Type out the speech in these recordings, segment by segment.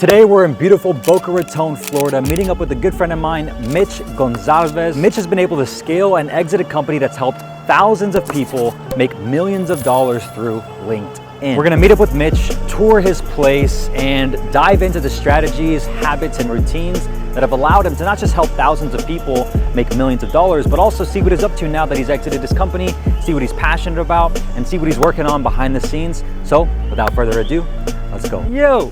Today we're in beautiful Boca Raton, Florida, meeting up with a good friend of mine, Mitch Gonzalez. Mitch has been able to scale and exit a company that's helped thousands of people make millions of dollars through LinkedIn. We're gonna meet up with Mitch, tour his place, and dive into the strategies, habits, and routines that have allowed him to not just help thousands of people make millions of dollars, but also see what he's up to now that he's exited his company, see what he's passionate about, and see what he's working on behind the scenes. So without further ado, let's go. Yo!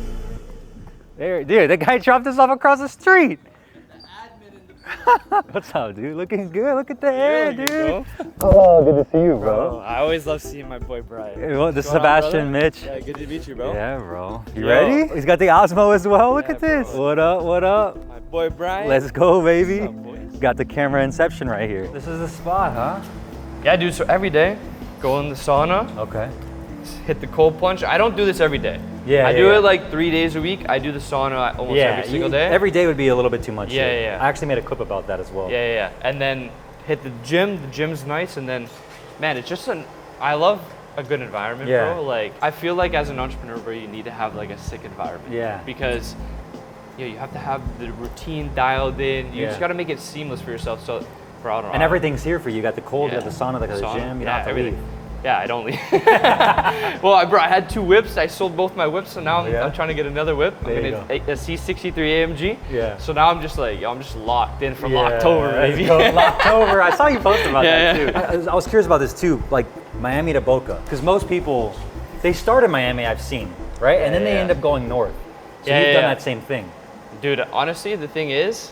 There, dude, the guy dropped us off across the street. What's up, dude? Looking good. Look at the hair, dude. Oh, good to see you, bro. I always love seeing my boy Brian. Well, this is Sebastian, Mitch. Yeah, good to meet you, bro. Yeah, bro. You ready? He's got the Osmo as well. Look at this. Bro. What up? What up? My boy Brian. Let's go, baby. What's up, boys? Got the camera inception right here. This is the spot, huh? Yeah, dude. So every day, go in the sauna. Okay. Hit the cold plunge. I don't do this every day. Yeah, I do it like 3 days a week. I do the sauna almost every single day. Every day would be a little bit too much. Yeah. I actually made a clip about that as well. Yeah. And then hit the gym. The gym's nice. And then, man, it's just I love a good environment, bro. Like, I feel like as an entrepreneur, bro, you need to have like a sick environment. Yeah. Because, you have to have the routine dialed in. You just got to make it seamless for yourself. So, bro, I don't know. And everything's here for you. You got the cold, you got the sauna, the gym. You don't have to leave. Yeah, I don't leave. Well, I had 2 whips. I sold both my whips, so now I'm trying to get another whip. I'm getting a C63 AMG. Yeah. So now I'm just like, I'm just locked in from October, baby. October. I saw you post about that too. I was curious about this too, like Miami to Boca, because most people, they start in Miami, I've seen, right? And then they end up going north. So you've done that same thing. Dude, honestly, the thing is,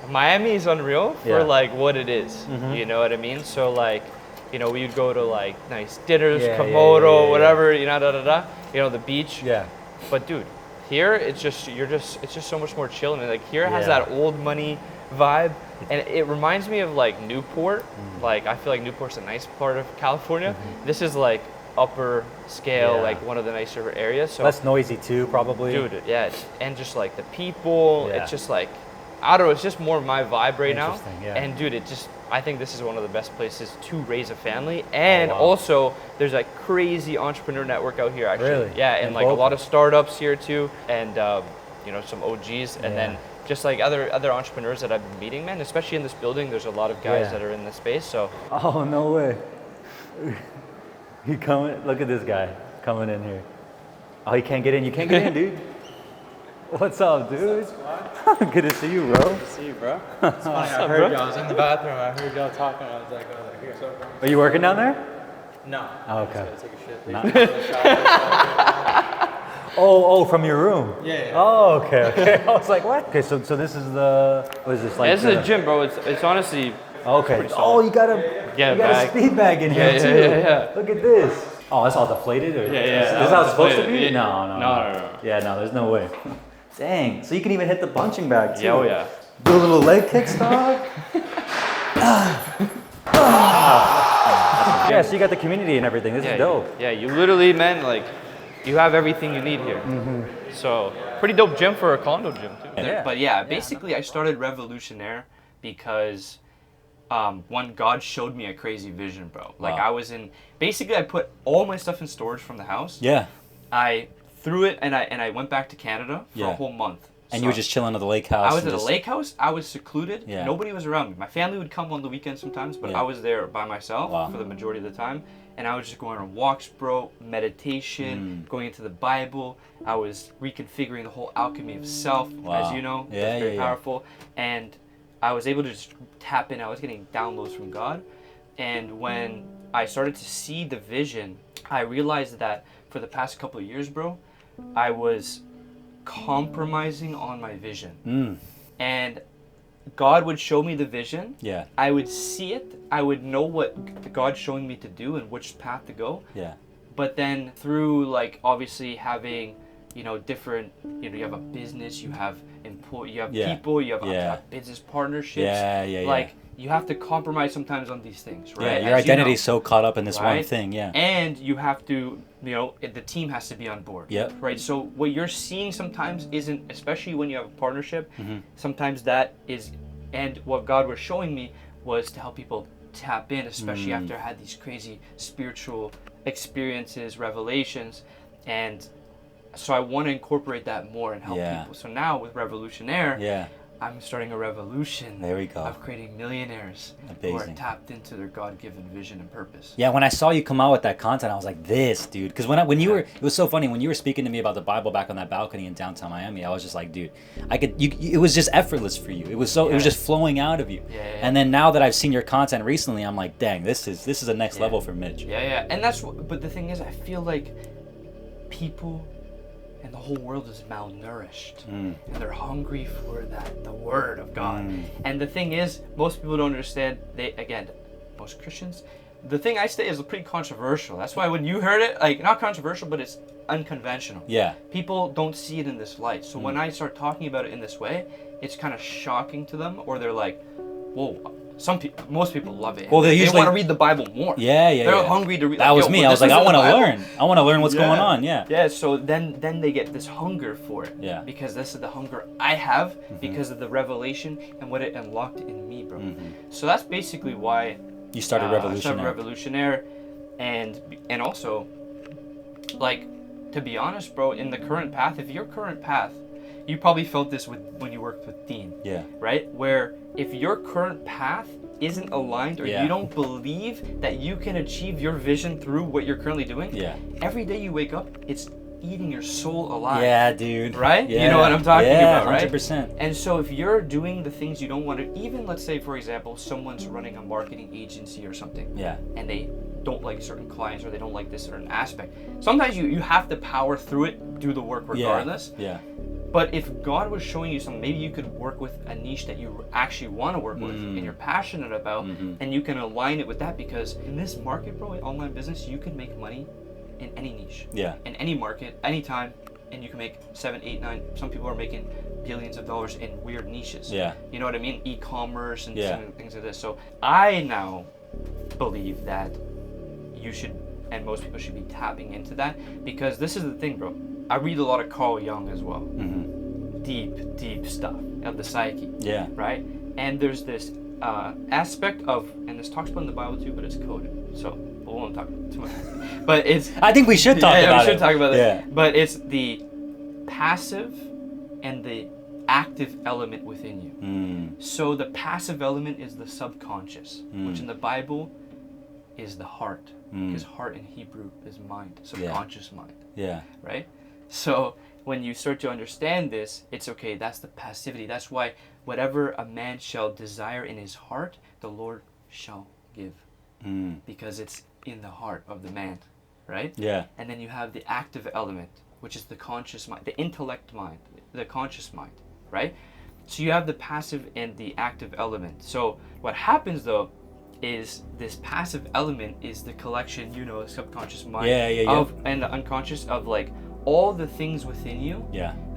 Miami is unreal for like what it is. You know what I mean? So like, we would go to like nice dinners, Komodo, whatever, the beach. Yeah. But dude, here it's just so much more chill, and like here it has that old money vibe, and it reminds me of like Newport. Like I feel like Newport's a nice part of California. This is like upper scale, like one of the nicer areas. So less noisy too, probably. Dude, and just like the people, it's just like, I don't know, it's just more my vibe right now. And dude, I think this is one of the best places to raise a family. And also, there's like crazy entrepreneur network out here actually. Really? Yeah, and like a lot of startups here too, and some OGs, and then just like other entrepreneurs that I've been meeting, man, especially in this building, there's a lot of guys that are in this space, so. Oh, no way. Look at this guy coming in here. Oh, he can't get in. You can't get in, dude. What's up, dude? Good to see you, bro. Good to see you, bro. It's funny, I heard y'all. I was in the bathroom. I heard y'all talking. I was like, here. So, are you working down there? No. Oh, okay. I was gonna take a shit. Oh, from your room? Yeah. Oh, okay. I was like, what? Okay, so this is what is this like? This is a gym, bro. It's honestly. Okay. Oh, you got a speed bag in here too. Yeah. Look at this. Oh, that's all deflated? Or Yeah. This is how it's supposed to be? Yeah. No. Yeah, no, there's no way. Dang. So you can even hit the punching bag too. Yeah, oh yeah. Do a little leg kicks, dog. Yeah, so you got the community and everything. This is dope. Yeah, you literally, man, like, you have everything you need here. So, pretty dope gym for a condo gym too. Yeah. But yeah, basically I started Revolutionaire because one, God showed me a crazy vision, bro. Like basically I put all my stuff in storage from the house. Yeah. I threw it and I went back to Canada for a whole month. And you were just chilling at the lake house? I was at the lake house. I was secluded. Yeah. Nobody was around me. My family would come on the weekends sometimes, but I was there by myself for the majority of the time. And I was just going on walks, bro, meditation, going into the Bible. I was reconfiguring the whole alchemy of self, as you know. That's very powerful. And I was able to just tap in. I was getting downloads from God. And when I started to see the vision, I realized that for the past couple of years, bro, I was compromising on my vision. And God would show me the vision. Yeah. I would see it. I would know what God's showing me to do and which path to go. Yeah. But then through like obviously having, different, you have a business, you have people, you have business partnerships. Like you have to compromise sometimes on these things, right? Yeah, your identity's so caught up in this one thing, And you have to, the team has to be on board. Yep. Right? So what you're seeing sometimes isn't, especially when you have a partnership, sometimes that is, and what God was showing me was to help people tap in, especially after I had these crazy spiritual experiences, revelations, and so I want to incorporate that more and help people. So now with Revolutionaire, I'm starting a revolution of creating millionaires who are tapped into their God-given vision and purpose. Yeah, when I saw you come out with that content, I was like, this, dude. Because when you were, it was so funny, when you were speaking to me about the Bible back on that balcony in downtown Miami, I was just like, dude, it was just effortless for you. It was so, it was just flowing out of you. And then now that I've seen your content recently, I'm like, dang, this is a next level for Mitch. And that's, but the thing is, I feel like people and the whole world is malnourished, and they're hungry for the word of God. And the thing is, most people don't understand. Most Christians, the thing I say is pretty controversial. That's why when you heard it, like, not controversial, but it's unconventional. People don't see it in this light. So when I start talking about it in this way, it's kind of shocking to them, or they're like, whoa. Most people love it. Well, they want to read the Bible more. They're hungry to read. That was me. I was like, I want to learn. I want to learn what's going on. So then they get this hunger for it. Because this is the hunger I have because of the revelation and what it unlocked in me, bro. So that's basically why you started Revolutionaire, and also, like, to be honest, bro, in the current path, if your current path, you probably felt this when you worked with Dean. Right? Where if your current path isn't aligned, or you don't believe that you can achieve your vision through what you're currently doing, every day you wake up, it's eating your soul alive. Yeah, dude. Right? You know what I'm talking about, right? 100%. And so if you're doing the things you don't want to, even let's say, for example, someone's running a marketing agency or something, and they don't like certain clients, or they don't like this certain aspect. Sometimes you have to power through it, do the work regardless. But if God was showing you something, maybe you could work with a niche that you actually want to work with and you're passionate about, and you can align it with that, because in this market, bro, in online business, you can make money in any niche, in any market, anytime, and you can make 7, 8, 9. Some people are making billions of dollars in weird niches. You know what I mean? E-commerce and things like this. So I now believe that you should, and most people should be tapping into that, because this is the thing, bro. I read a lot of Carl Jung as well. Deep stuff of the psyche. Right? And there's this aspect of, and this talks about in the Bible too, but it's coded. So we won't talk too much. But it's. I think we should talk about it. We should talk about it. But it's the passive and the active element within you. So the passive element is the subconscious, which in the Bible is the heart. Because heart in Hebrew is mind, subconscious mind. Right? So when you start to understand this, it's okay, that's the passivity. That's why whatever a man shall desire in his heart, the Lord shall give. Because it's in the heart of the man, right? And then you have the active element, which is the conscious mind, the intellect mind, the conscious mind, right? So you have the passive and the active element. So what happens though is this passive element is the collection, subconscious mind of, and the unconscious of, like, all the things within you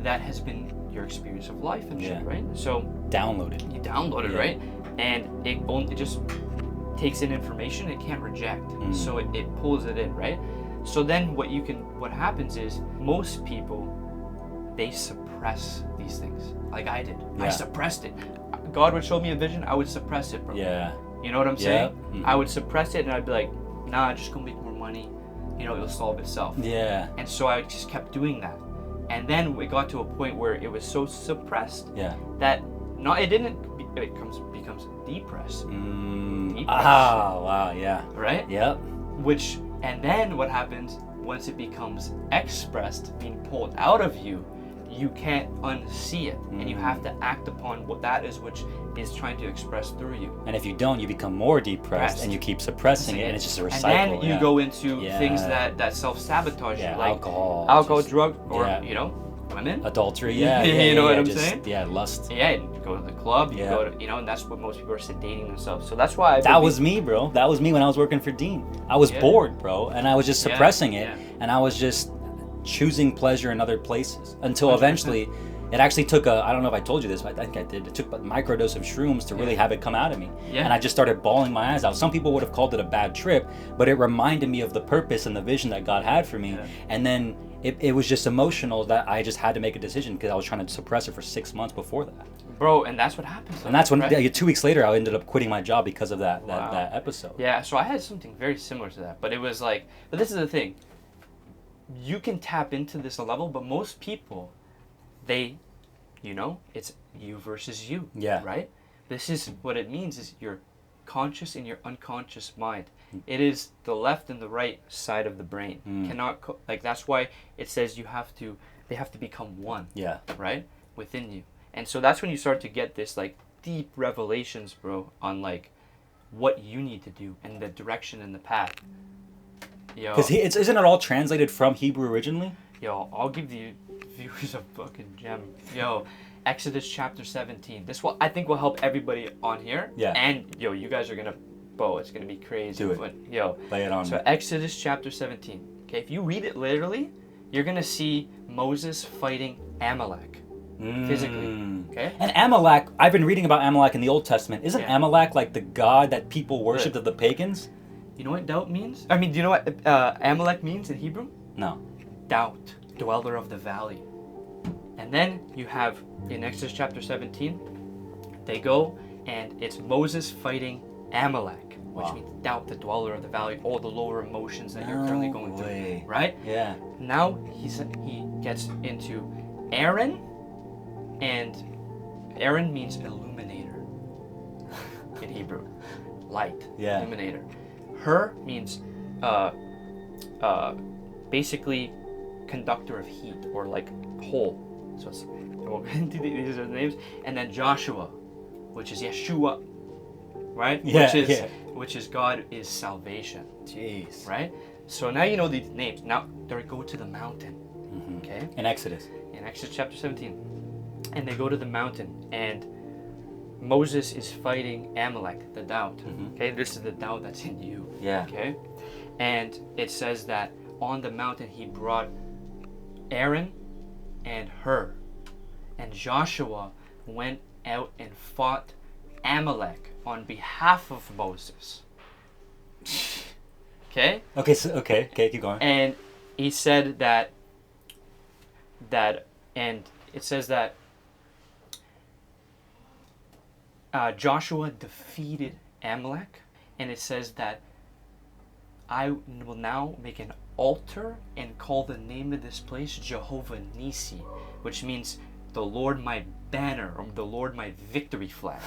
that has been your experience of life and shit, right? So you download it, right? And it just takes in information it can't reject. So it pulls it in, right? So then what happens is most people, they suppress these things, like I did. I suppressed it. God would show me a vision, I would suppress it, bro. You know what I'm saying? I would suppress it and I'd be like, nah, just go make more money. It'll solve itself. And so I just kept doing that. And then we got to a point where it was so suppressed that it becomes depressed. Ah, wow, Right? Which, and then what happens once it becomes expressed, being pulled out of you, you can't unsee it, and you have to act upon what that is, which is trying to express through you. And if you don't, you become more depressed, and you keep suppressing it, and it's just a recycle. And then you go into things that self-sabotage you, like alcohol, drug, or women, adultery, you know what I'm saying? Lust. You go to the club, you go to, and that's what most people are sedating themselves. So that's why that was me, bro. That was me when I was working for Dean. I was bored, bro, and I was just suppressing it, and I was just choosing pleasure in other places until 100%. Eventually it actually took I don't know if I told you this, but I think I did. It took a microdose of shrooms to really have it come out of me. And I just started bawling my eyes out. Some people would have called it a bad trip, but it reminded me of the purpose and the vision that God had for me. And then it was just emotional that I just had to make a decision, because I was trying to suppress it for 6 months before that. Bro, and that's what happens. And that's when 2 weeks later I ended up quitting my job because of that episode. Yeah, so I had something very similar to that, but it was like, but this is the thing. you can tap into this level, but most people, they, it's you versus you. Yeah. Right? This is what it means is your conscious and your unconscious mind. It is the left and the right side of the brain. That's why it says they have to become one. Yeah. Right? Within you. And so that's when you start to get this like deep revelations, bro, on like what you need to do and the direction and the path. Because isn't it all translated from Hebrew originally? I'll give the viewers a fucking gem. Exodus chapter 17. This I think will help everybody on here. Yeah. And you guys are gonna, it's gonna be crazy. Do it. But, lay it on. So Exodus chapter 17. Okay, if you read it literally, you're gonna see Moses fighting Amalek. Physically. Okay. And Amalek, I've been reading about Amalek in the Old Testament. Isn't Amalek like the god that people worshipped of the pagans? You know what doubt means? I mean, do you know what Amalek means in Hebrew? No. Doubt, dweller of the valley. And then you have in Exodus chapter 17, they go and it's Moses fighting Amalek, which means doubt, the dweller of the valley, all the lower emotions that you're currently going through. Right? Yeah. Now he gets into Aaron, and Aaron means illuminator in Hebrew. Light. Yeah. Illuminator. Her means basically conductor of heat or like hole. So we'll get into these are the names. And then Joshua, which is Yeshua, right? Yeah, which is God is salvation. Jeez. Right? So now you know these names. Now they go to the mountain. Okay? In Exodus chapter 17. And they go to the mountain and Moses is fighting Amalek, the doubt. Okay, this is the doubt that's in you. Yeah. Okay, and it says that on the mountain he brought Aaron and Hur, and Joshua went out and fought Amalek on behalf of Moses. Okay. Okay, keep going. And he said that and it says that Joshua defeated Amalek, and it says that I will now make an altar and call the name of this place Jehovah Nisi, which means the Lord my banner, or the Lord my victory flag.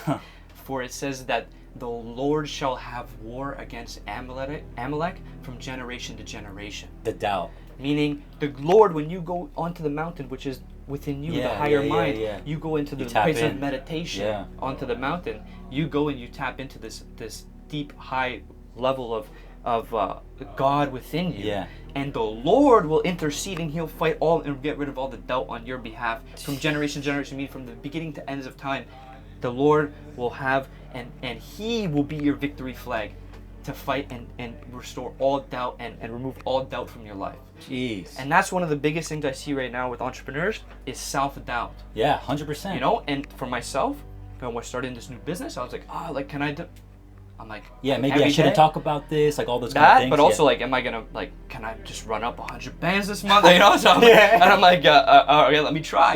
For it says that the Lord shall have war against Amalek from generation to generation. The doubt. Meaning the Lord, when you go onto the mountain, which is within you, the higher mind, you go into the place of meditation onto the mountain. You go and you tap into this deep, high level of God within you. Yeah. And the Lord will intercede and he'll fight all and get rid of all the doubt on your behalf from generation to generation, meaning from the beginning to ends of time. The Lord will have, and he will be your victory flag to fight and restore all doubt and remove all doubt from your life. Jeez. And that's one of the biggest things I see right now with entrepreneurs is self-doubt. Yeah, 100%. And for myself, when we're starting this new business, I was like, can I do? I'm like, maybe I shouldn't talk about this, like all those kind of things. But also like, am I gonna can I just run up 100 bands this month? So and I'm like, okay, let me try.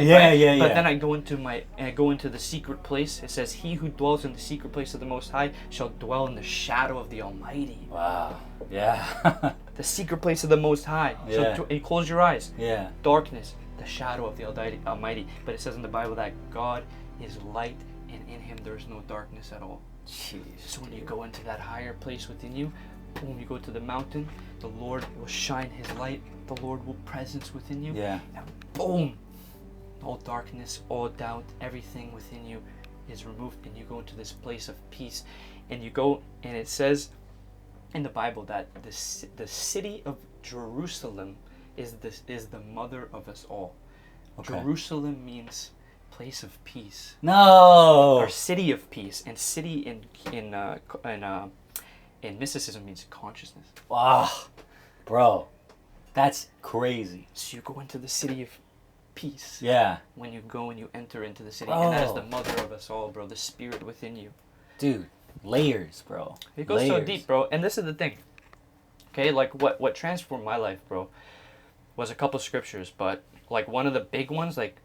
But then I go into the secret place. It says, "He who dwells in the secret place of the Most High shall dwell in the shadow of the Almighty." Wow. Yeah. The secret place of the Most High. Yeah. So you close your eyes. Yeah. Darkness, the shadow of the Almighty. But it says in the Bible that God is light, and in Him there is no darkness at all. Jeez. So when you go into that higher place within you, boom, you go to the mountain, the Lord will shine His light, the Lord will presence within you, and boom, all darkness, all doubt, everything within you is removed, and you go into this place of peace. And you go, and it says in the Bible that the city of Jerusalem is the mother of us all. Okay. Jerusalem means place of peace. No. Or city of peace, and city in mysticism means consciousness. Wow, bro, that's crazy. So you go into the city of peace. Yeah. When you go and you enter into the city, and that is the mother of us all, bro. The spirit within you. Dude, layers, bro. It goes so deep, bro. And this is the thing. Okay, like what transformed my life, bro, was a couple scriptures, but like one of the big ones, like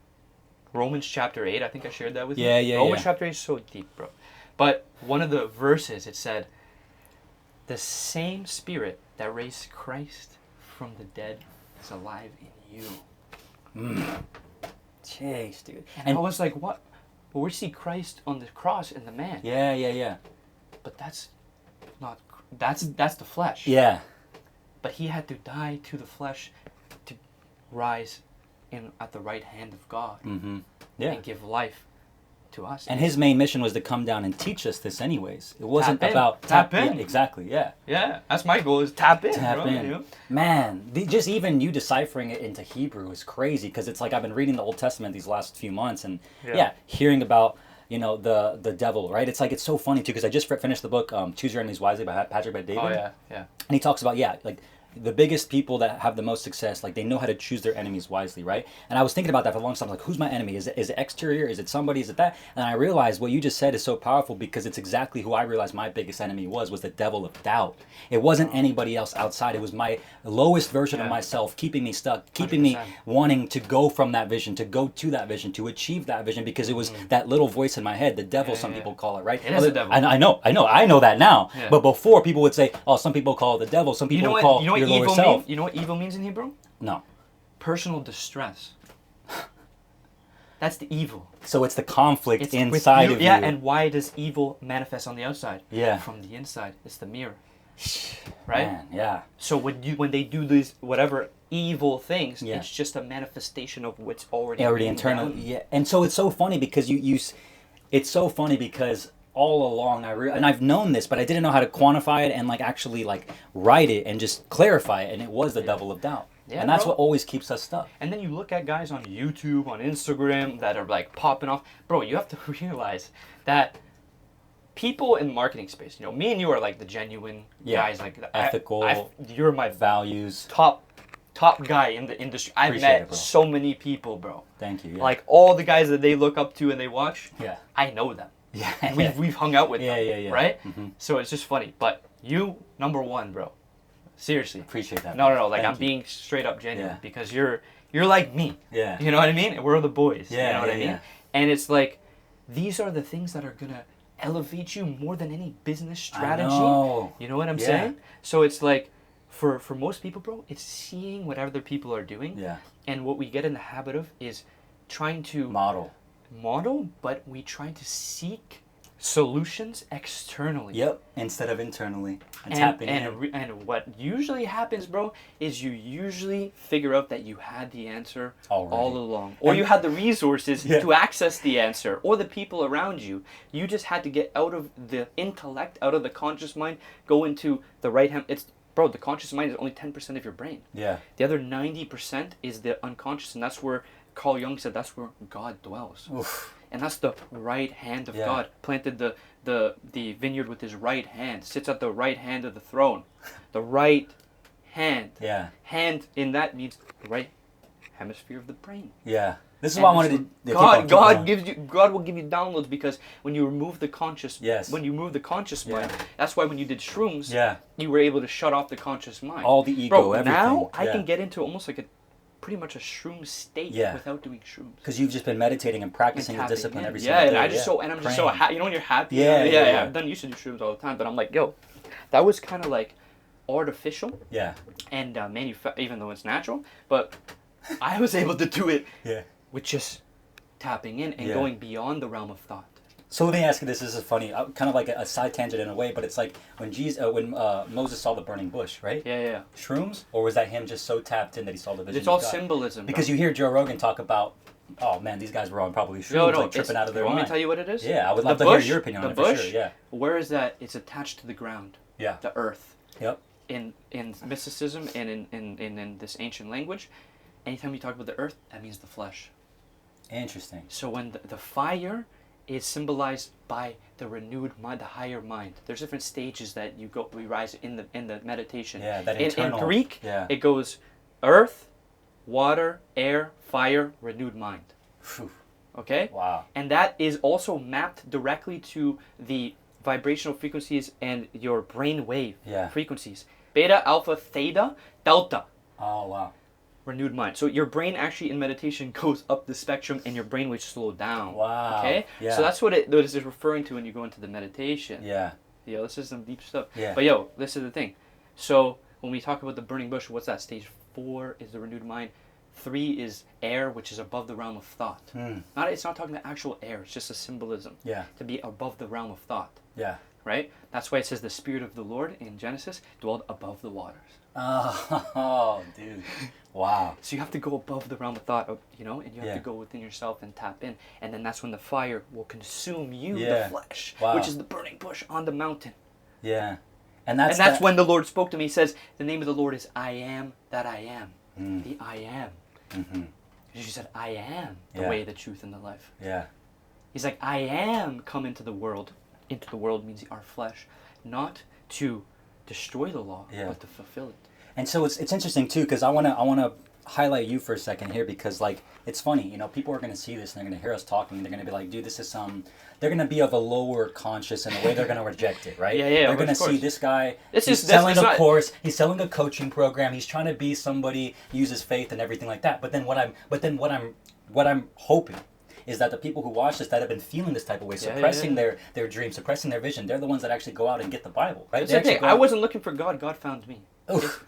Romans chapter 8, I think I shared that with you. Romans chapter 8 is so deep, bro. But one of the verses, it said, the same spirit that raised Christ from the dead is alive in you. Jeez, dude. And I was like, what? Well, we see Christ on the cross in the man. Yeah. But that's not, that's the flesh. Yeah. But he had to die to the flesh to rise in at the right hand of God. Yeah. And give life to us. And his main mission was to come down and teach us this anyways. It wasn't about tap in. Yeah, exactly, yeah. Yeah, that's my goal, is tap in, Tap bro, in. you know? Man, just even you deciphering it into Hebrew is crazy, because it's like I've been reading the Old Testament these last few months, and hearing about, you know, the devil, right? It's like, it's so funny too, because I just finished the book Choose Your Enemies Wisely by Patrick Bet David. Oh yeah. And he talks about, like, the biggest people that have the most success, like, they know how to choose their enemies wisely, right? And I was thinking about that for a long time, like, who's my enemy? Is it exterior? Is it somebody? Is it that? And I realized what you just said is so powerful, because it's exactly who I realized my biggest enemy was the devil of doubt. It wasn't anybody else outside. It was my lowest version of myself, keeping me stuck, keeping 100%. Me wanting to go from that vision, to go to that vision, to achieve that vision, because it was that little voice in my head, the devil, some people call it, right? It is the devil. I know that now. Yeah. But before, people would say, oh, some people call it the devil, some people call your lower self. You know what evil means in Hebrew? No. Personal distress. That's the evil. So it's the conflict inside of you. Yeah, and why does evil manifest on the outside? Yeah. From the inside. It's the mirror. Right? Man, yeah. So when they do these whatever evil things, it's just a manifestation of what's already internal. Yeah. And so it's so funny because it's so funny because all along and I've known this, but I didn't know how to quantify it and like actually like write it and just clarify it, and it was the devil of doubt. Yeah, and that's what always keeps us stuck. And then you look at guys on YouTube, on Instagram that are like popping off. Bro, you have to realize that people in the marketing space, you know, me and you are like the genuine guys, like the ethical. You're my values. Top guy in the industry. I've met so many people, bro. Thank you. Yeah. Like all the guys that they look up to and they watch. Yeah. I know them. Yeah. And we've hung out with them. Yeah. Right? Mm-hmm. So it's just funny. But you, number one, bro. Seriously. Appreciate that. No. Like, I'm being straight up genuine because you're like me. Yeah. You know what I mean? We're the boys. Yeah. You know what I mean? And it's like, these are the things that are going to elevate you more than any business strategy. I know. You know what I'm saying? So it's like, for most people, bro, it's seeing what other people are doing. Yeah. And what we get in the habit of is trying to model, but we try to seek solutions externally. Yep, instead of internally. And tapping in. And what usually happens, bro, is you usually figure out that you had the answer all along. Or you had the resources to access the answer, or the people around you. You just had to get out of the intellect, out of the conscious mind, go into the right hand. Bro, the conscious mind is only 10% of your brain. Yeah. The other 90% is the unconscious, and that's where Carl Jung said that's where God dwells. Oof. And that's the right hand of God. Planted the vineyard with his right hand. Sits at the right hand of the throne. The right hand. Yeah. Hand in that means the right hemisphere of the brain. Yeah. This is why I wanted to. God will give you downloads, because when you remove the conscious, mind, that's why when you did shrooms, you were able to shut off the conscious mind. All the ego, everything. Now I can get into almost like pretty much a shroom state without doing shrooms. Because you've just been meditating and practicing the discipline every single day. And I'm just so happy. You know when you're happy? Yeah. I used to do shrooms all the time, but I'm like, yo, that was kind of like artificial. Yeah. And even though it's natural, but I was able to do it. Yeah. With just tapping in and going beyond the realm of thought. So let me ask you this. This is funny, kind of like a side tangent in a way, but it's like when Moses saw the burning bush, right? Yeah. Shrooms? Or was that him just so tapped in that he saw the vision? It's all symbolism. Because you hear Joe Rogan talk about, oh man, these guys were on probably shrooms, like tripping out of their mind. You want me to tell you what it is? Yeah, I would love to hear your opinion on it for sure. Yeah. Where is that? It's attached to the ground. Yeah. The earth. Yep. In mysticism and in this ancient language, anytime you talk about the earth, that means the flesh. Interesting. So when the fire is symbolized by the renewed mind, the higher mind. There's different stages that we rise in the meditation. Yeah, that internal. In Greek, it goes earth, water, air, fire, renewed mind. Whew. Okay? Wow. And that is also mapped directly to the vibrational frequencies and your brain wave frequencies. Beta, alpha, theta, delta. Oh, wow. Renewed mind. So your brain actually in meditation goes up the spectrum and your brain will slow down. Wow. Okay? Yeah. So that's what it is referring to when you go into the meditation. Yeah. This is some deep stuff. Yeah. But this is the thing. So when we talk about the burning bush, what's that? Stage 4 is the renewed mind. 3 is air, which is above the realm of thought. It's not talking about actual air. It's just a symbolism. Yeah. To be above the realm of thought. Yeah. Right? That's why it says the Spirit of the Lord in Genesis dwelled above the waters. Oh, dude. Wow. So you have to go above the realm of thought, you know, and you have to go within yourself and tap in. And then that's when the fire will consume you, the flesh, which is the burning bush on the mountain. Yeah. And that's when the Lord spoke to me. He says, the name of the Lord is I am that I am. The I am. Mm-hmm. Because you said, I am the way, the truth, and the life. Yeah. He's like, I am come into the world. Into the world means our flesh, not to destroy the law, but to fulfill it. And so it's interesting too, because I wanna highlight you for a second here, because like it's funny, you know, people are gonna see this and they're gonna hear us talking and they're gonna be like, dude, this is they're gonna be of a lower conscious in the way they're gonna reject it, right? They're gonna see this guy. He's selling a course. He's selling a coaching program. He's trying to be somebody, uses faith and everything like that. But then what I'm hoping is that the people who watch this that have been feeling this type of way, suppressing their dreams, suppressing their vision, they're the ones that actually go out and get the Bible, right? That's the thing. I wasn't looking for God. God found me. Oof.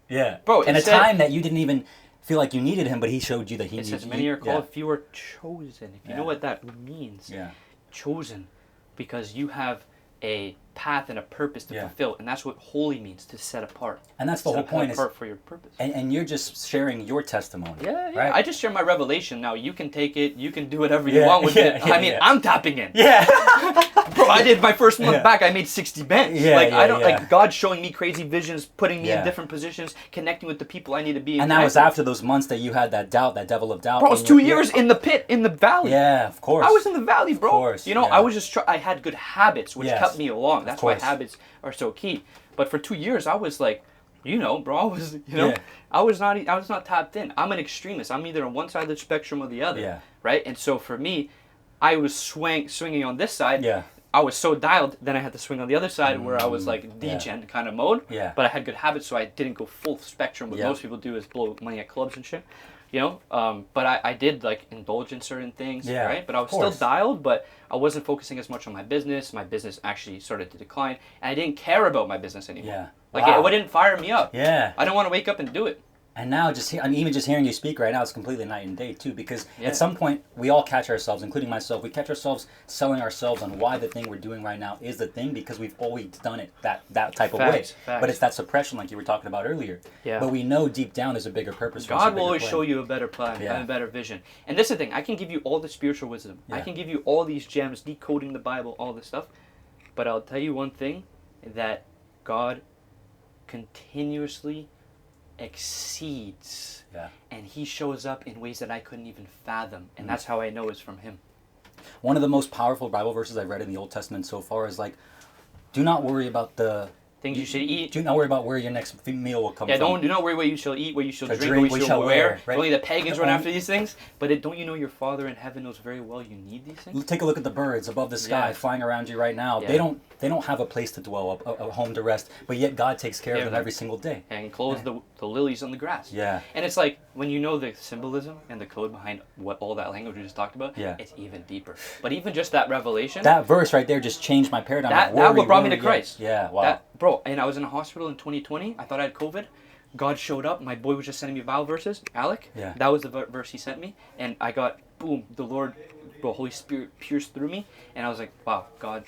Yeah. Bro, and a time that you didn't even feel like you needed him, but he showed you that he needed you. It says many are called, few are chosen. If you know what that means. Yeah. Chosen. Because you have a path and a purpose to fulfill, and that's what holy means, to set apart. And that's the whole point, apart for your purpose. And you're just sharing your testimony. Yeah. Right? I just share my revelation. Now you can take it, you can do whatever you want with it. I mean, I'm tapping in. Yeah. Bro, I did my first month back, I made 60 bands. Like God showing me crazy visions, putting me in different positions, connecting with the people I need to be. And that was after those months that you had that doubt, that devil of doubt. Bro, it was 2 years in the pit, in the valley. Yeah, of course. I was in the valley, bro. Of course. You know, I was just I had good habits, which kept me along. That's why habits are so key. But for 2 years, I was like, you know, bro, I was not tapped in. I'm an extremist. I'm either on one side of the spectrum or the other, right? And so for me, I was swinging on this side. Yeah. I was so dialed, then I had to swing on the other side where I was like degen kind of mode. Yeah. But I had good habits, so I didn't go full spectrum. What most people do is blow money at clubs and shit, you know. But I did like indulge in certain things, right? But I was still dialed, but I wasn't focusing as much on my business. My business actually started to decline, and I didn't care about my business anymore. Yeah. Like it didn't fire me up. Yeah. I didn't want to wake up and do it. And now, even just hearing you speak right now, it's completely night and day too. Because at some point, we all catch ourselves, including myself. We catch ourselves selling ourselves on why the thing we're doing right now is the thing, because we've always done it that type of way. But it's that suppression, like you were talking about earlier. Yeah. But we know deep down there's a bigger purpose. God will always show you a better plan, a better vision. And this is the thing: I can give you all the spiritual wisdom. I can give you all these gems, decoding the Bible, all this stuff. But I'll tell you one thing: that God continuously exceeds. Yeah. And he shows up in ways that I couldn't even fathom. And that's how I know it's from him. One of the most powerful Bible verses I've read in the Old Testament so far is like, do not worry about the things you should eat. Do not worry about where your next meal will come from. Yeah, do not worry what you shall eat, what you shall drink, what you shall wear. Right? Only the pagans run after these things. But don't you know your Father in heaven knows very well you need these things? Take a look at the birds above the sky flying around you right now. Yeah. They don't have a place to dwell, a home to rest, but yet God takes care of them every single day. And clothes the lilies on the grass. Yeah. And it's like, when you know the symbolism and the code behind what all that language we just talked about, it's even deeper. But even just that revelation. That verse right there just changed my paradigm. That what brought me to Christ. Yeah, wow. Bro, and I was in a hospital in 2020. I thought I had COVID. God showed up. My boy was just sending me Bible verses. Alec. Yeah. That was the verse he sent me. And I got, boom, the Holy Spirit pierced through me. And I was like, wow, God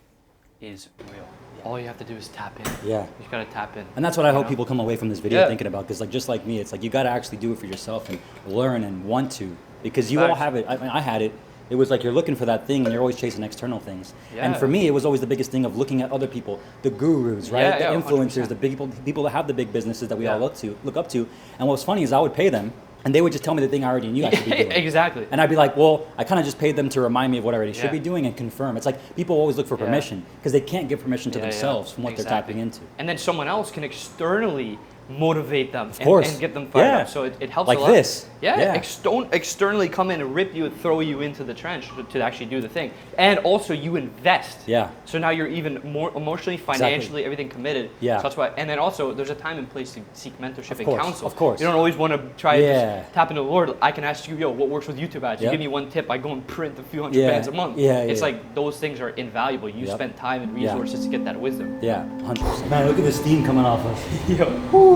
is real. All you have to do is tap in. Yeah. You just gotta tap in. And that's what I hope people come away from this video thinking about. Because just like me, it's like you gotta actually do it for yourself and learn and want to. Because you all have it. I mean, I had it. It was like you're looking for that thing and you're always chasing external things. Yeah. And for me, it was always the biggest thing of looking at other people, the gurus, right? The influencers, 100%. The people that have the big businesses that we all look up to. And what was funny is I would pay them and they would just tell me the thing I already knew I should be doing. Exactly. And I'd be like, well, I kind of just paid them to remind me of what I already should be doing and confirm. It's like people always look for permission because they can't give permission to themselves from what they're tapping into. And then someone else can externally motivate them and get them fired up. So it helps like a lot. Like this. Yeah. Externally come in and rip you and throw you into the trench to actually do the thing. And also you invest. Yeah. So now you're even more emotionally, financially, everything committed. Yeah. So that's why. And then also there's a time and place to seek mentorship and counsel. Of course. You don't always want to try to just tap into the Lord. I can ask you, what works with YouTube ads? You give me one tip, I go and print a few hundred bands a month. It's like those things are invaluable. You spend time and resources to get that wisdom. Yeah, 100%. Man, look at the steam coming off us.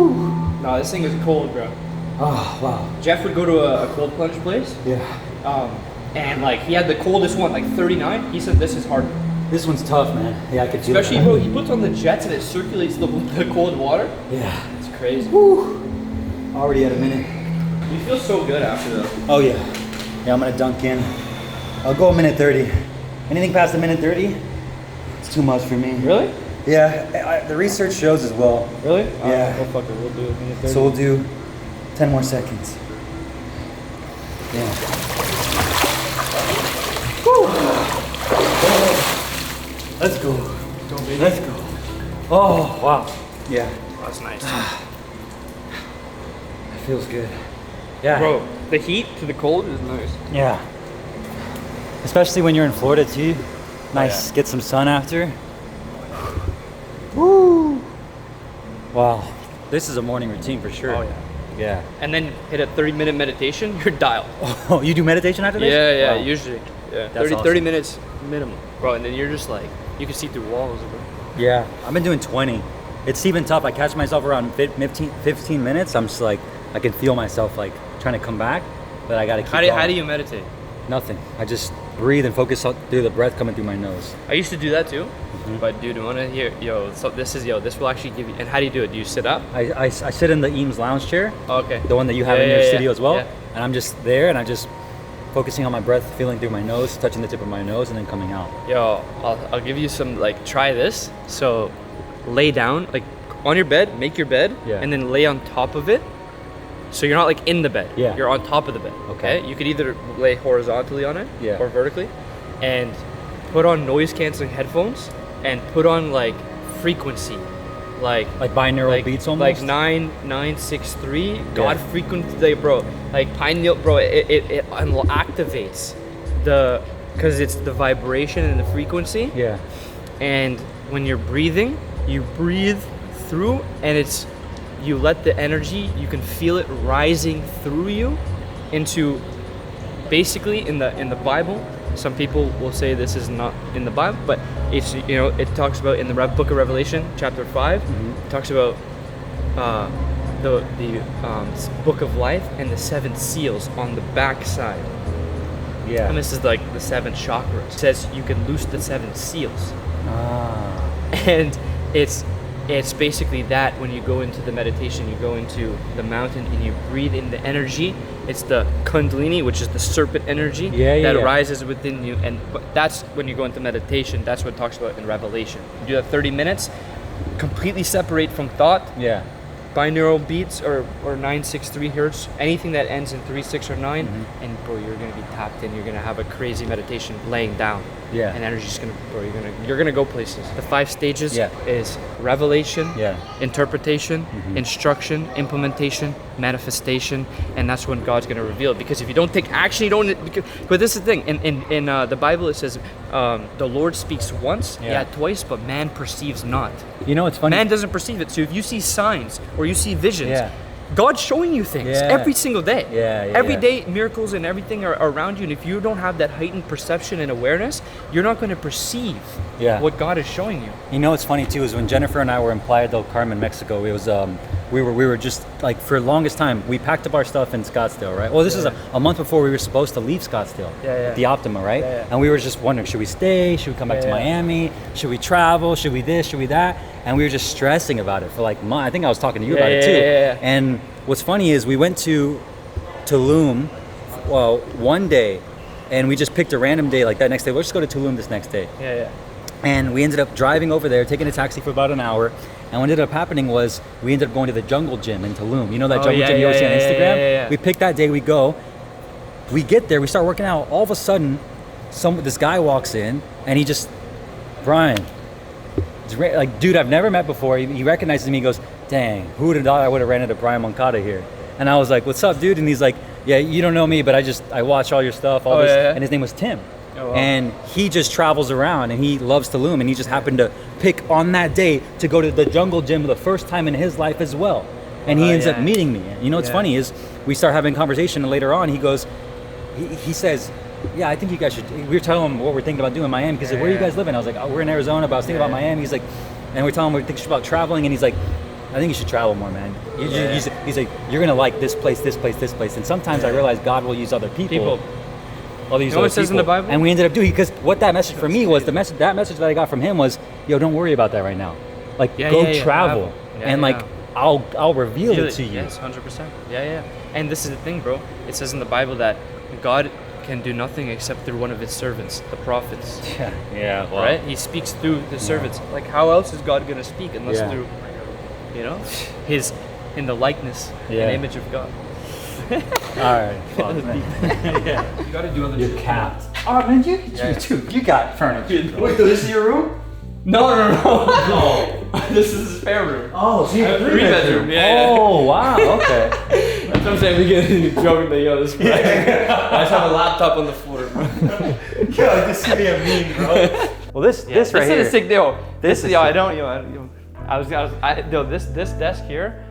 No, this thing is cold, bro. Oh, wow. Jeff would go to a cold plunge place. Yeah. And like he had the coldest one, like 39. He said this is hard. This one's tough, man. Yeah, I could feel Especially, bro, he puts on the jets and it circulates the cold water. Yeah. It's crazy. Woo. Already at a minute. You feel so good after though. Oh, yeah. Yeah, I'm gonna dunk in. I'll go a minute 30. Anything past a minute 30, it's too much for me. Really? Yeah, the research shows as well. Really? Yeah. Oh, fuck it, we'll do a minute 30. So we'll do 10 more seconds. Yeah. Woo. Let's go. Let's go. Oh, wow. Yeah. That's nice. It feels good. Yeah. Bro, the heat to the cold is nice. Yeah. Especially when you're in Florida too. Nice. yeah. Get some sun after. Woo. Wow. This is a morning routine for sure. Oh yeah. Yeah. And then hit a 30-minute meditation, you're dialed. Oh, you do meditation after this? Yeah, Wow. usually. Yeah. That's 30 awesome. minutes minimum. Bro, and then you're just like, you can see through walls, bro. Yeah. I've been doing 20. It's even tough. I catch myself around 15 minutes. I'm just like, I can feel myself like trying to come back, but I gotta keep going. How do you meditate? Nothing. I just breathe and focus through the breath coming through my nose. I used to do that too, but dude, I want to hear, this will actually give you, and how do you do it? Do you sit up? I sit in the Eames lounge chair, Oh, okay. the one that you have in your studio as well, yeah. and I'm just there and I'm just focusing on my breath, feeling through my nose, touching the tip of my nose, and then coming out. Yo, I'll give you some, like, try this. So lay down, like on your bed, make your bed, Yeah. and then lay on top of it. So you're not like in the bed. Yeah. You're on top of the bed. Okay. You could either lay horizontally on it, Yeah. or vertically, and put on noise canceling headphones and put on like frequency, like binaural beats almost. like 9963 God frequency, bro. Like pineal, bro. It activates because it's the vibration and the frequency. Yeah. And when you're breathing, you breathe through, and you let the energy, you can feel it rising through you into, basically in the Bible. Some people will say this is not in the Bible, but it's, it talks about in the book of Revelation, chapter 5, it talks about the book of life and the 7 seals on the back side. Yeah. And this is like the 7 chakras. It says you can loose the 7 seals. Ah. And it's basically that when you go into the meditation, you go into the mountain and you breathe in the energy. It's the kundalini, which is the serpent energy that rises within you. And that's when you go into meditation. That's what it talks about in Revelation. You do that 30 minutes, completely separate from thought. Yeah. Binaural beats or 963 hertz, anything that ends in 3, 6, or 9, and bro, you're gonna be tapped in. You're gonna have a crazy meditation laying down. Yeah. And energy's gonna, bro, you're gonna go places. The 5 stages Yeah. is revelation, Yeah. interpretation, instruction, implementation, manifestation, and that's when God's gonna reveal it. Because if you don't take action, you don't. But this is the thing. In the Bible, it says the Lord speaks once, twice, but man perceives not. You know, it's funny. Man doesn't perceive it. So if you see signs or you see visions, Yeah. God's showing you things every single day. Every day, miracles and everything are around you. And if you don't have that heightened perception and awareness, you're not going to perceive what God is showing you. You know what's funny too is when Jennifer and I were in Playa del Carmen, Mexico. It was we were just like, for the longest time we packed up our stuff in Scottsdale, right? Well, this is a month before we were supposed to leave Scottsdale, the Optima, right? And we were just wondering, should we stay? Should we come back to Miami? Should we travel? Should we this? Should we that? And we were just stressing about it for like months. I think I was talking to you about it too. And what's funny is we went to Tulum, well, one day, and we just picked a random day like that next day. Let's just go to Tulum this next day. And we ended up driving over there, taking a taxi for about an hour. And what ended up happening was we ended up going to the jungle gym in Tulum. You know that jungle gym you always see on Instagram? We picked that day, we go. We get there, we start working out. All of a sudden, this guy walks in and he just, Brian, like, dude I've never met before. He recognizes me, he goes, dang, who would have thought I would have ran into Brian Moncada here? And I was like, what's up, dude? And he's like, yeah, you don't know me, but I watch all your stuff, this. And his name was Tim. Oh, wow. And he just travels around and he loves Tulum, and he just happened to pick on that day to go to the jungle gym for the first time in his life as well. And he ends up meeting me. You know what's funny is we start having a conversation, and later on he goes, he says, yeah, I think you guys should. We were telling him what we're thinking about doing in Miami, because where are you guys living? I was like, oh, we're in Arizona, but I was thinking about Miami. He's like, and we're telling him we're thinking about traveling, and he's like, I think you should travel more, man. He's like, you're gonna like this place, this place, this place. And sometimes I realize God will use other people. All these You know what it says in the Bible? And we ended up doing, because what that message for me was, that message that I got from him was, yo, don't worry about that right now. Like, go travel. And like, I'll reveal it to you. Yes, 100%. Yeah. And this is the thing, bro. It says in the Bible that God can do nothing except through one of his servants, the prophets. Yeah. Well, right? He speaks through the servants. Like, how else is God going to speak unless through, his, in the likeness and image of God. All right. Fuck, man. You got to do other You're shit. capped. Oh, man, you got furniture. Wait, this is your room? No. This is his spare room. Oh, so you have a 3-bedroom. Oh, wow. Okay. That's what I'm saying. We get joking that, yo, this is I just have a laptop on the floor, bro. Yo, this could be a meme, bro. Well, this right here. This is a sick deal. This is, this desk here,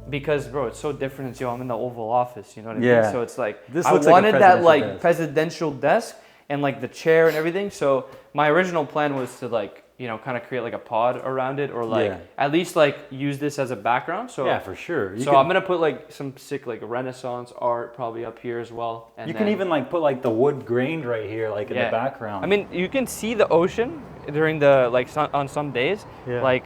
because, bro, it's so different. It's, I'm in the Oval Office, you know what I mean? So it's like, this I looks wanted like a that, like, desk. presidential desk and, like, the chair and everything. So my original plan was to, like, kind of create, like, a pod around it, or, like, at least, like, use this as a background. So yeah, for sure. I'm going to put, like, some sick, like, Renaissance art probably up here as well. And you can even, like, put, like, the wood grained right here, like, in the background. I mean, you can see the ocean during the, like, on some days. Like,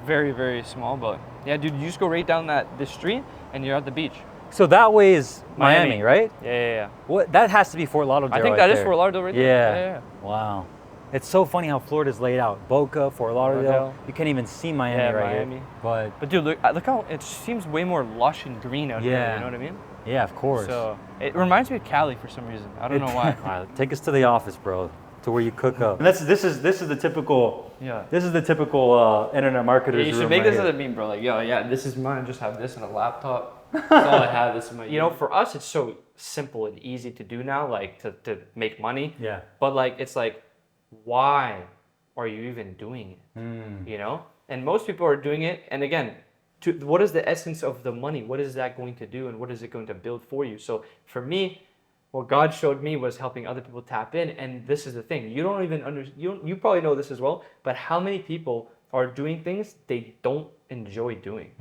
very, very small, but yeah, dude, you just go right down this street and you're at the beach. So that way is Miami, right? Yeah. What? That has to be Fort Lauderdale. I think that is Fort Lauderdale right there. Yeah. Wow. It's so funny how Florida's laid out. Boca, Fort Lauderdale. You can't even see Miami here. But dude, look how it seems way more lush and green out here. You know what I mean? Yeah, of course. So it reminds me of Cali for some reason. I don't know why. All right, take us to the office, bro. To where you cook up. And this is the typical. Yeah. This is the typical internet marketer's room. You should make this as a meme, bro. Like, this is mine. Just have this and a laptop. That's all I have. This is my. For us, it's so simple and easy to do now, like to make money. Yeah. But like, it's like, why are you even doing it? And most people are doing it. And again, what is the essence of the money? What is that going to do, and what is it going to build for you? So for me, what God showed me was helping other people tap in. And this is the thing. You don't even understand. You probably know this as well. But how many people are doing things they don't enjoy doing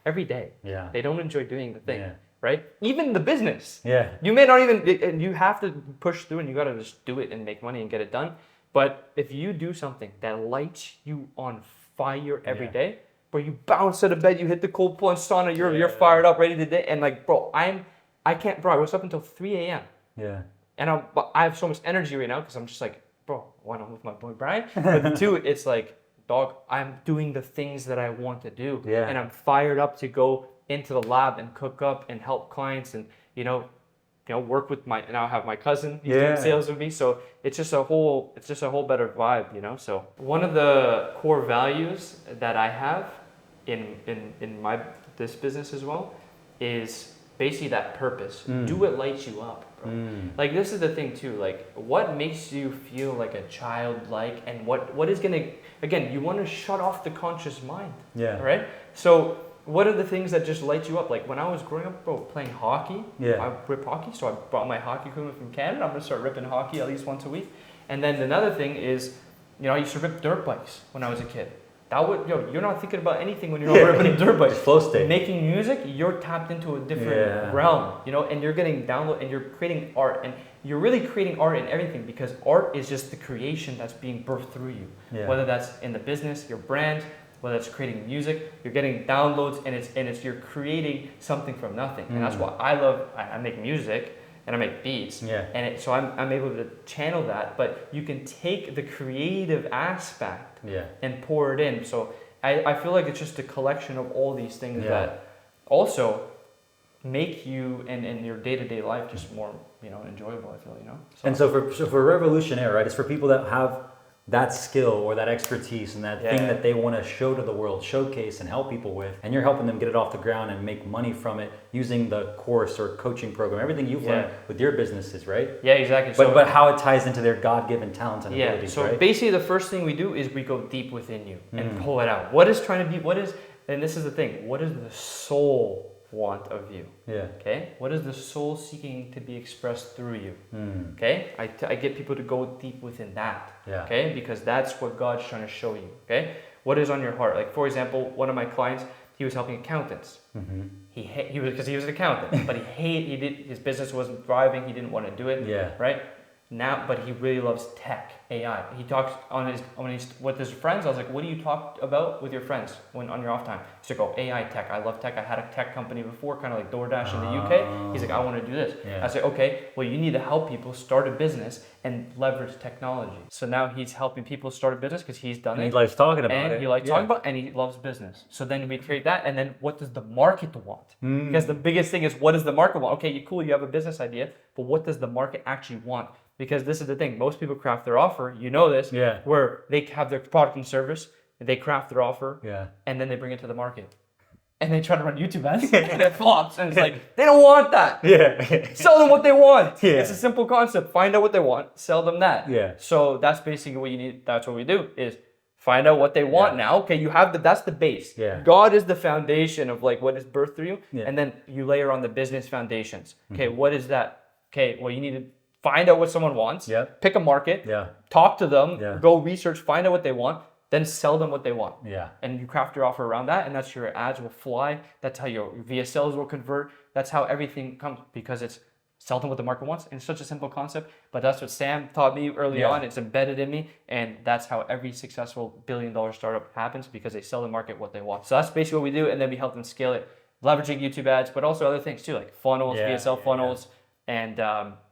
every day? Yeah. They don't enjoy doing the thing, right? Even the business. Yeah. You may not even, and you have to push through and you got to just do it and make money and get it done. But if you do something that lights you on fire every day, where you bounce out of bed, you hit the cold plunge sauna, you're fired up, ready to day. And like, bro, I can't, bro, I was up until 3 a.m. Yeah. And I have so much energy right now because I'm just like, bro, one, I'm with my boy Brian. But two, it's like, dog, I'm doing the things that I want to do. Yeah. And I'm fired up to go into the lab and cook up and help clients and, work with now I have my cousin, he's doing sales with me. So it's just a whole better vibe, So one of the core values that I have in this business as well is basically that purpose. Do what lights you up, bro. Like, this is the thing too, like, what makes you feel like a childlike, and what is gonna, again, you want to shut off the conscious mind. Yeah. Right? So what are the things that just light you up? Like, when I was growing up, bro, playing hockey, I rip hockey, so I brought my hockey equipment from Canada. I'm gonna start ripping hockey at least once a week. And then another thing is, I used to rip dirt bikes when I was a kid. You're not thinking about anything when you're not ripping dirt bikes. Flow state. Making music, you're tapped into a different realm, and you're getting download, and you're creating art, and you're really creating art in everything, because art is just the creation that's being birthed through you. Yeah. Whether that's in the business, your brand, whether it's creating music, you're getting downloads, and it's you're creating something from nothing, and that's what I love. I make music and I make beats, and so I'm able to channel that. But you can take the creative aspect and pour it in. So I feel like it's just a collection of all these things that also make you and your day-to-day life just more enjoyable. I feel So. And so for Revolutionaire, right, it's for people that have that skill or that expertise and that thing that they want to show to the world, showcase and help people with, and you're helping them get it off the ground and make money from it using the course or coaching program, everything you've learned with your businesses, right? Yeah, exactly. But how it ties into their God-given talents and abilities, so right? Basically the first thing we do is we go deep within you and pull it out. What is trying to be, and this is the thing, what is the soul want of you? Okay? What is the soul seeking to be expressed through you? Okay? I get people to go deep within that. Okay? Because that's what God's trying to show you. Okay? What is on your heart? Like, for example, one of my clients, he was helping accountants. He was because he was an accountant, but his business wasn't thriving. He didn't want to do it. Yeah. Right. Now, but he really loves tech, AI. He talks with his friends. I was like, "What do you talk about with your friends on your off time?" He's like, "Oh, AI, tech. I love tech. I had a tech company before, kind of like DoorDash in the UK." He's like, "I want to do this." Yeah. I said, "Okay, well, you need to help people start a business and leverage technology." So now he's helping people start a business because he's done it. He likes talking about it. And he likes talking about it, and he loves business. So then we create that, and then what does the market want? Because the biggest thing is, what does the market want? Okay, cool, you have a business idea, but what does the market actually want? Because this is the thing, most people craft their offer, you know this, where they have their product and service, they craft their offer, and then they bring it to the market. And they try to run YouTube ads, and it flops, and it's like, they don't want that. Sell them what they want. It's a simple concept. Find out what they want, sell them that. So that's basically what you need, that's what we do, is find out what they want now. Okay, you have that's the base. God is the foundation of like what is birthed through you, and then you layer on the business foundations. Okay, what is that? Okay, well, you need to find out what someone wants, pick a market, talk to them, go research, find out what they want, then sell them what they want. And you craft your offer around that, and that's your ads will fly. That's how your VSLs will convert. That's how everything comes, because it's sell them what the market wants. And it's such a simple concept, but that's what Sam taught me early on. It's embedded in me, and that's how every successful billion-dollar startup happens, because they sell the market what they want. So that's basically what we do, and then we help them scale it, leveraging YouTube ads, but also other things too, like funnels, VSL funnels, and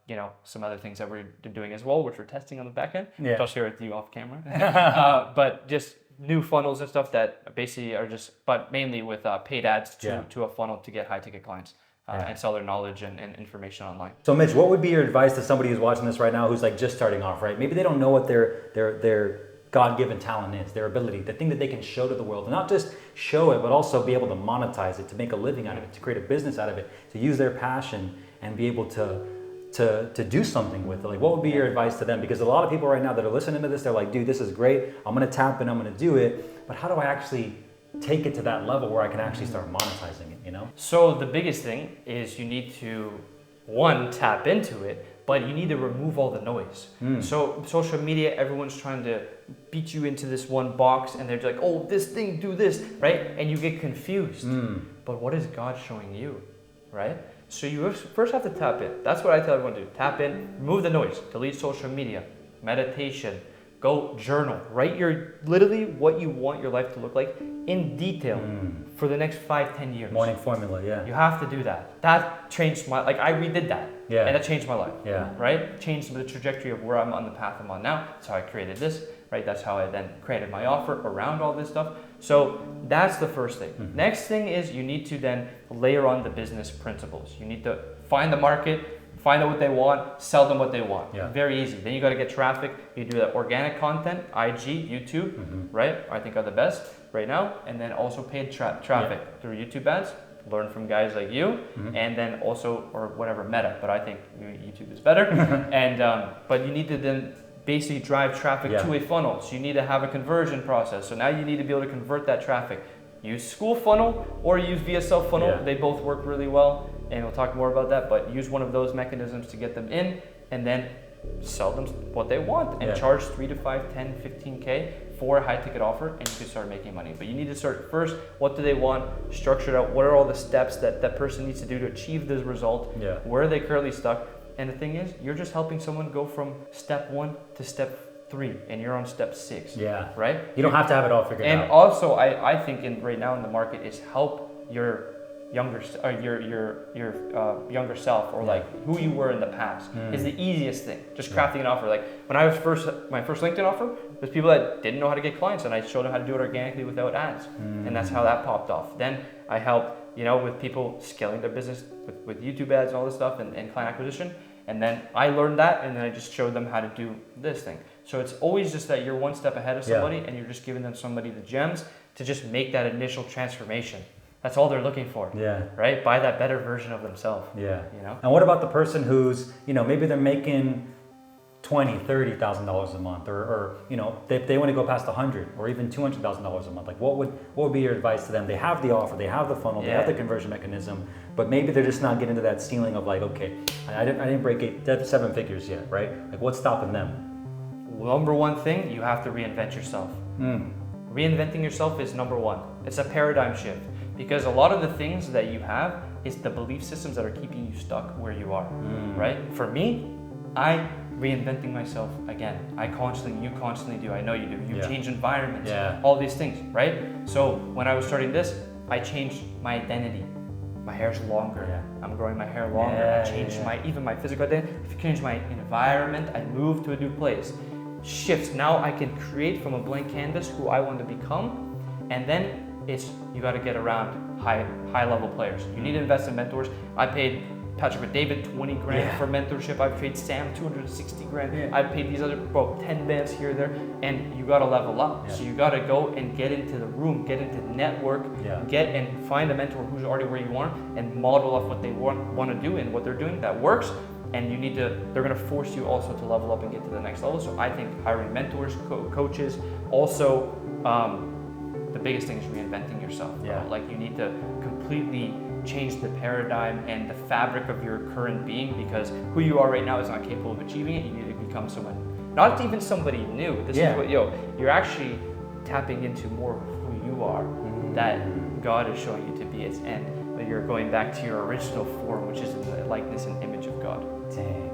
you know, some other things that we're doing as well, which we're testing on the back end, which I'll share with you off camera. But just new funnels and stuff that basically are just, but mainly with paid ads to a funnel to get high ticket clients and sell their knowledge and information online. So Mitch, what would be your advice to somebody who's watching this right now, who's like just starting off, right? Maybe they don't know what their God-given talent is, their ability, the thing that they can show to the world, and not just show it, but also be able to monetize it, to make a living out of it, to create a business out of it, to use their passion and be able to do something with it. Like, what would be your advice to them? Because a lot of people right now that are listening to this, they're like, dude, this is great. I'm going to tap in, I'm going to do it. But how do I actually take it to that level where I can actually start monetizing it, you know? So the biggest thing is you need to, one, tap into it, but you need to remove all the noise. So social media, everyone's trying to beat you into this one box, and they're like, oh, this thing, do this, right? And you get confused. But what is God showing you, right? So you first have to tap in. That's what I tell everyone to do. Tap in, remove the noise, delete social media, meditation, go journal. Write literally what you want your life to look like in detail for the next 5-10 years. Morning formula, You have to do that. That changed I redid that. And that changed my life. Right? Changed the trajectory of where I'm on the path I'm on now. That's how I created this, right? That's how I then created my offer around all this stuff. So that's the first thing. Next thing is you need to then layer on the business principles. You need to find the market, find out what they want, sell them what they want. Very easy. Then you got to get traffic. You do that organic content, IG, YouTube, right? I think are the best right now. And then also paid traffic through YouTube ads. Learn from guys like you, and then also, or whatever, Meta, but I think YouTube is better. And but you need to then basically drive traffic to a funnel. So you need to have a conversion process. So now you need to be able to convert that traffic. Use school funnel or use VSL funnel. They both work really well, and we'll talk more about that, but use one of those mechanisms to get them in, and then sell them what they want and charge 3 to 5, 10, 15K for a high ticket offer, and you can start making money. But you need to start first, what do they want? Structure it out. What are all the steps that that person needs to do to achieve this result? Where are they currently stuck? And the thing is, you're just helping someone go from step 1 to step 3, and you're on step 6. Right? You don't have to have it all figured out. And also, I think right now in the market is help your younger younger self, or like who you were in the past is the easiest thing. Just crafting an offer. Like when I was my first LinkedIn offer was people that didn't know how to get clients, and I showed them how to do it organically without ads, and that's how that popped off. Then I helped with people scaling their business with YouTube ads and all this stuff, and client acquisition. And then I learned that, and then I just showed them how to do this thing. So it's always just that you're one step ahead of somebody, and you're just giving them the gems to just make that initial transformation. That's all they're looking for. Right? Buy that better version of themselves. And what about the person who's, maybe they're making $20,000, $30,000 a month, or they want to go past 100 or even $200,000 a month. Like what would be your advice to them? They have the offer, they have the funnel, they have the conversion mechanism, but maybe they're just not getting to that ceiling of like, okay, I didn't break 7 figures yet, right? Like what's stopping them? Number one thing, you have to reinvent yourself. Reinventing yourself is number one. It's a paradigm shift. Because a lot of the things that you have is the belief systems that are keeping you stuck where you are, right? For me, I'm reinventing myself again. You constantly do. I know you do. You change environments, all these things, right? So when I was starting this, I changed my identity. My hair's longer. I'm growing my hair longer. I changed even my physical identity. I changed my environment. I moved to a new place. Shifts. Now I can create from a blank canvas who I want to become, and then you got to get around high level players. You need to invest in mentors. I paid Patrick with David 20 grand for mentorship. I paid Sam 260 grand. I paid these other 10 bands here or there, and you got to level up. So you got to go and get into the room, get into the network, get and find a mentor who's already where you are, and model off what they want to do and what they're doing that works. And they're going to force you also to level up and get to the next level. So I think hiring mentors, coaches, also the biggest thing is reinventing yourself. Like you need to completely change the paradigm and the fabric of your current being, because who you are right now is not capable of achieving it. You need to become someone, not even somebody new. This is what you're actually tapping into more of who you are, that God is showing you to be its end. But you're going back to your original form, which is in the likeness and image of God. Dang.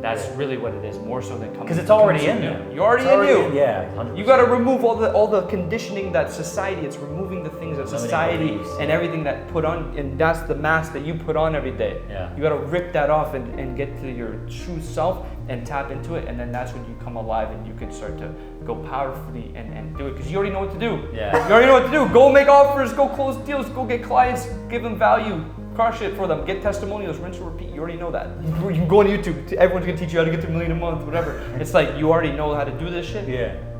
That's really what it is, more so than coming. Because it's already in there. You're already in you. Yeah, 100%. You got to remove all the conditioning that society. It's removing the things that society and everything that put on, and that's the mask that you put on every day. You got to rip that off and get to your true self and tap into it, and then that's when you come alive and you can start to go powerfully and do it, because you already know what to do. You already know what to do. Go make offers, go close deals, go get clients, give them value. Crush it for them, get testimonials, rinse and repeat. You already know that. You can go on YouTube, everyone's gonna teach you how to get to $1 million a month, whatever. It's like you already know how to do this shit.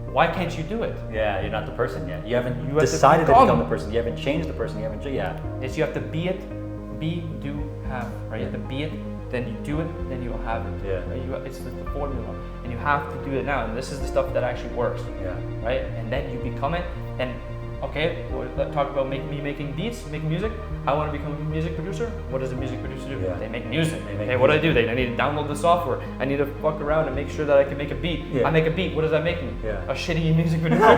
Why can't you do it? You're not the person yet. You haven't decided to become the person. You haven't changed the person. You haven't. It's you have to be it, be, do, have. Right? You have to be it, then you do it, then you'll have it. Right? It's the formula, and you have to do it now. And this is the stuff that actually works. Right? And then you become it. And okay, let's talk about making beats, making music. I want to become a music producer. What does a music producer do? They make music. What do? I need to download the software. I need to fuck around and make sure that I can make a beat. I make a beat. What does that make me? A shitty music producer.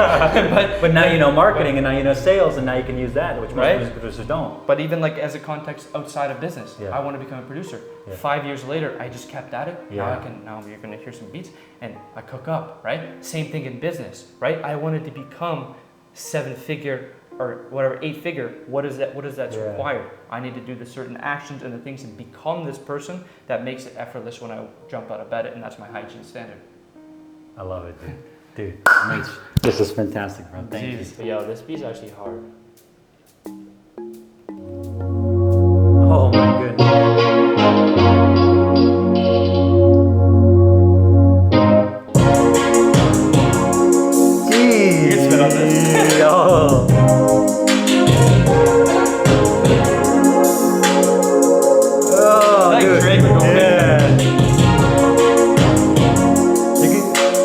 but now you know marketing, and now you know sales, and now you can use that, which most music producers don't. But even like as a context outside of business, I want to become a producer. 5 years later, I just kept at it. Now you're gonna hear some beats, and I cook up. Right? Same thing in business. Right? I wanted to become 7-figure or whatever, 8-figure. What is that required? I need to do the certain actions and the things and become this person that makes it effortless when I jump out of bed, and that's my hygiene standard. I love it, dude. Mitch, this is fantastic, bro. Thank you. Yo, this beat's actually hard. Oh my goodness.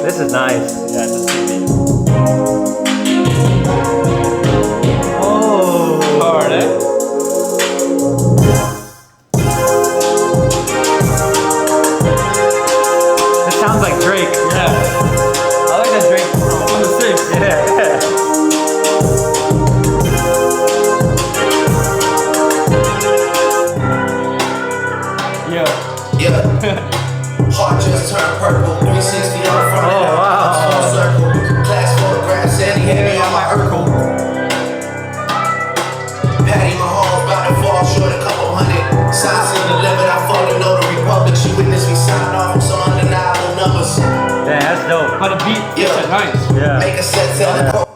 This is nice. Yeah, it's a sweet beat. Oh, hard, eh? It sounds like Drake. I like that Drake on the six. Heart just turned purple. 360 on front of the small circle. Class photographs, Sandy had me on my Urkel. Patty Mahomes about to fall short a couple hundred. Signs in delivered, I folded no the Republic. She witnessed me signing off on some undeniable numbers. Damn, that's dope. But the beat, nice. Make a set, tell the